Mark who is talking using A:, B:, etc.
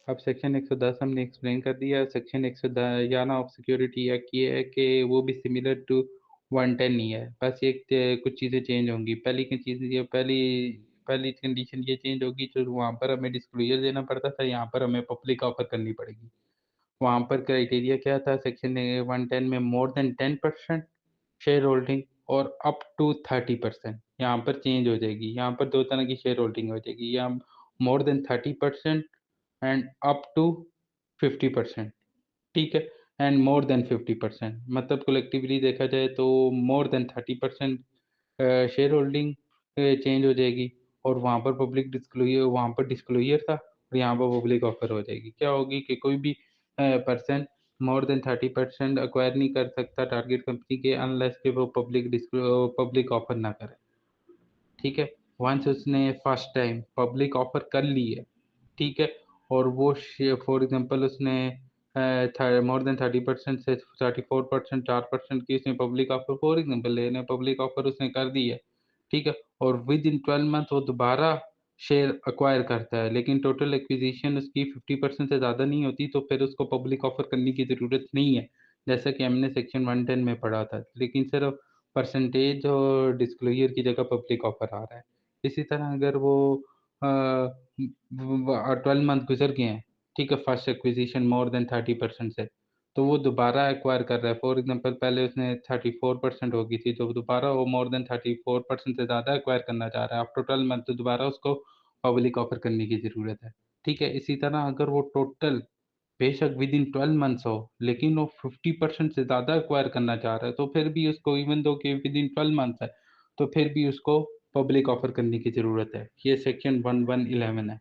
A: अब सेक्शन 110 हमने एक्सप्लेन कर दिया। सेक्शन 111 ऑफ सिक्योरिटी एक्ट ये है कि वो भी सिमिलर टू 110 ही है, बस एक कुछ चीज़ें चेंज होंगी। पहली कंडीशन ये चेंज होगी, जो वहाँ पर हमें डिस्क्लोजर देना पड़ता था, यहाँ पर हमें पब्लिक ऑफर करनी पड़ेगी। वहाँ पर क्राइटेरिया क्या था सेक्शन 110 में? मोर देन 10% शेयर होल्डिंग और अप टू 30%। यहाँ पर चेंज हो जाएगी, यहाँ पर दो तरह की शेयर होल्डिंग हो जाएगी, या more than 30% end up to 50%। ठीक है, एंड मोर देन 50%, मतलब कलेक्टिवली देखा जाए तो मोर देन 30% शेयर होल्डिंग चेंज हो जाएगी। और वहाँ पर डिस्क्लोजर था और यहाँ पर पब्लिक ऑफर हो जाएगी। क्या होगी कि कोई भी पर्सन मोर देन 30% अक्वायर नहीं कर सकता टारगेट कंपनी के, अनलेस कि वो पब्लिक ऑफर ना करे। ठीक है, वंस उसने फर्स्ट टाइम पब्लिक ऑफर कर ली है, ठीक है, और वो फॉर एग्जांपल उसने मोर देन 30% से 34%, 4% की उसने पब्लिक ऑफर, फॉर एग्जांपल लेने पब्लिक ऑफर उसने कर दी है, ठीक है, और विद इन 12 मंथ वो दोबारा शेयर अक्वायर करता है, लेकिन टोटल एक्विजिशन उसकी 50% से ज़्यादा नहीं होती, तो फिर उसको पब्लिक ऑफर करने की ज़रूरत नहीं है, जैसा कि हमने सेक्शन 110 में पढ़ा था। लेकिन सिर्फ परसेंटेज और डिस्क्लोजर की जगह पब्लिक ऑफर आ रहा है। इसी तरह अगर वो 12 मंथ गुजर गए हैं, ठीक है, फर्स्ट एक्विजिशन मोर देन 30% से, तो वो दोबारा एक्वायर कर रहा है। फॉर एग्जांपल पहले उसने 34% हो गई थी, तो दोबारा वो मोर देन 34% से ज़्यादा एक्वायर करना चाह रहा है आफ्टर 12 मंथ, तो दोबारा उसको पब्लिक ऑफर करने की ज़रूरत है। ठीक है, इसी तरह अगर वो टोटल बेशक विद इन 12 मंथ्स हो, लेकिन वो 50% से ज़्यादा एक्वायर करना चाह रहा है, तो फिर भी उसको, इवन दो कि विद इन 12 मंथ्स है, तो फिर भी उसको पब्लिक ऑफर करने की ज़रूरत है। ये सेक्शन 1111 है।